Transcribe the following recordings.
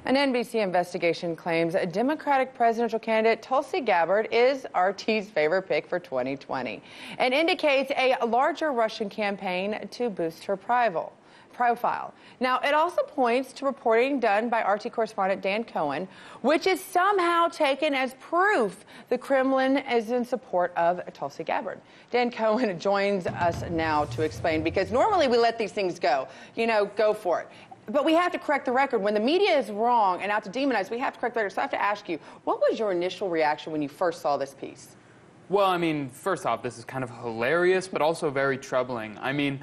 An NBC investigation claims a Democratic presidential candidate, Tulsi Gabbard, is RT's favorite pick for 2020 and indicates a larger Russian campaign to boost her profile. Now, it also points to reporting done by RT correspondent Dan Cohen, which is somehow taken as proof the Kremlin is in support of Tulsi Gabbard. Dan Cohen joins us now to explain, because normally we let these things go, go for it. But we have to correct the record. When the media is wrong and out to demonize, we have to correct the record. So I have to ask you, what was your initial reaction when you first saw this piece? Well, I mean, first off, this is kind of hilarious, but also very troubling. I mean,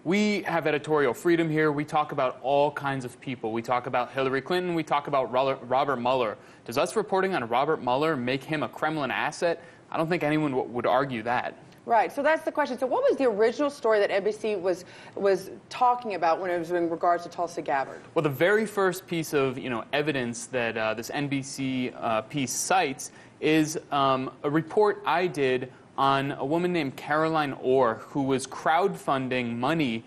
we have editorial freedom here. We talk about all kinds of people. We talk about Hillary Clinton. We talk about Robert Mueller. Does us reporting on Robert Mueller make him a Kremlin asset? I don't think anyone would argue that. Right, so that's the question. So what was the original story that NBC was talking about when it was in regards to Tulsi Gabbard? Well, the very first piece of evidence that this NBC piece cites is a report I did on a woman named Caroline Orr, who was crowdfunding money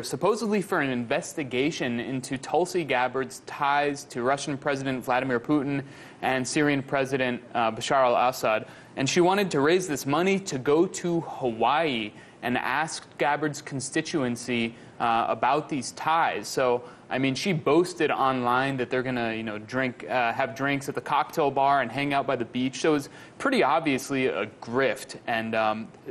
supposedly for an investigation into Tulsi Gabbard's ties to Russian President Vladimir Putin and Syrian President Bashar al-Assad. And she wanted to raise this money to go to Hawaii and ask Gabbard's constituency about these ties. So, I mean, she boasted online that they're going to, have drinks at the cocktail bar and hang out by the beach. So it was pretty obviously a grift, and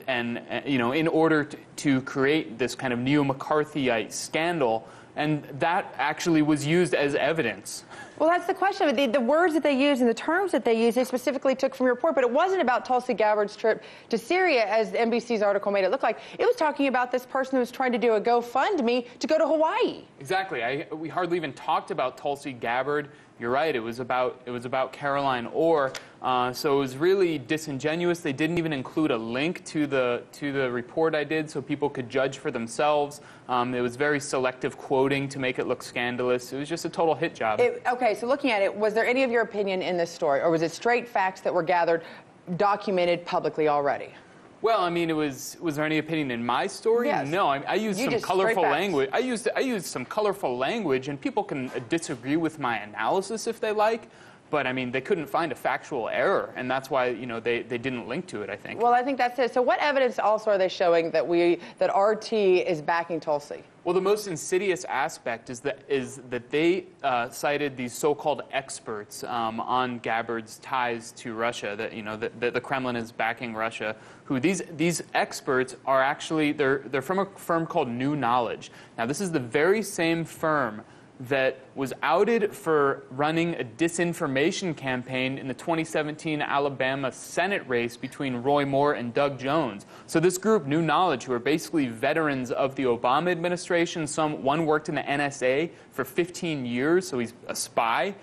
in order to create this kind of neo-McCarthyite scandal, and that actually was used as evidence. Well, that's the question. The words that they use and the terms that they use, they specifically took from your report. But it wasn't about Tulsi Gabbard's trip to Syria, as NBC's article made it look like. It was talking about this person who was trying to do a GoFundMe to go to Hawaii. Exactly. We hardly even talked about Tulsi Gabbard. You're right. It was about Caroline Orr. So it was really disingenuous. They didn't even include a link to the report I did, so people could judge for themselves. It was very selective quoting to make it look scandalous. It was just a total hit job. Okay, so looking at it, was there any of your opinion in this story, or was it straight facts that were gathered, documented publicly already? Well, I mean, was there any opinion in my story? Yes. No, I used some colorful language. I used some colorful language, and people can disagree with my analysis if they like. But, I mean, they couldn't find a factual error, and that's why, they didn't link to it, I think. Well, I think that's it. So what evidence also are they showing that RT is backing Tulsi? Well, the most insidious aspect is that they cited these so-called experts on Gabbard's ties to Russia, that the Kremlin is backing Russia, who these experts are actually, they're from a firm called New Knowledge. Now, this is the very same firm that was outed for running a disinformation campaign in the 2017 Alabama Senate race between Roy Moore and Doug Jones. So this group, New Knowledge, who are basically veterans of the Obama administration, one worked in the NSA for 15 years, so he's a spy.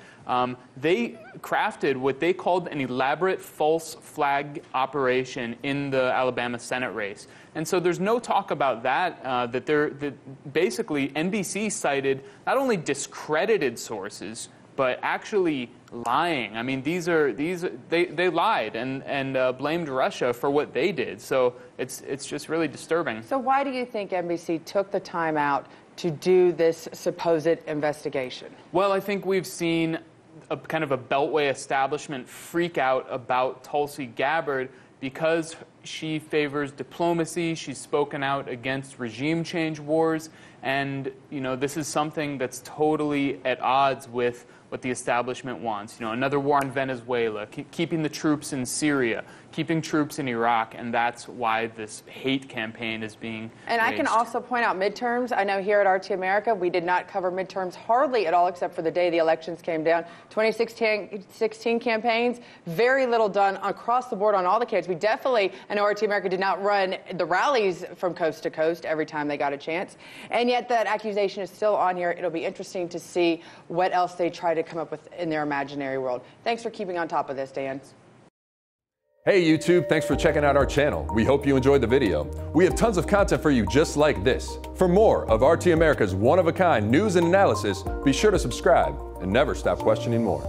They crafted what they called an elaborate false flag operation in the Alabama Senate race. And so there's no talk about that, that basically NBC cited not only discredited sources, but actually lying. I mean, they lied and blamed Russia for what they did. So it's just really disturbing. So why do you think NBC took the time out to do this supposed investigation? Well, I think we've seen a kind of a Beltway establishment freak out about Tulsi Gabbard because she favors diplomacy. She's spoken out against regime change wars. And, this is something that's totally at odds with what the establishment wants. Another war in Venezuela, keeping the troops in Syria, keeping troops in Iraq, and that's why this hate campaign is being And waged. I can also point out midterms. I know here at RT America, we did not cover midterms hardly at all, except for the day the elections came down. 2016 campaigns, very little done across the board on all the candidates. We definitely, I know RT America did not run the rallies from coast to coast every time they got a chance. And yet that accusation is still on here. It'll be interesting to see what else they try to come up with in their imaginary world. Thanks for keeping on top of this, Dan. Hey YouTube, thanks for checking out our channel. We hope you enjoyed the video. We have tons of content for you just like this. For more of RT America's one-of-a-kind news and analysis, be sure to subscribe and never stop questioning more.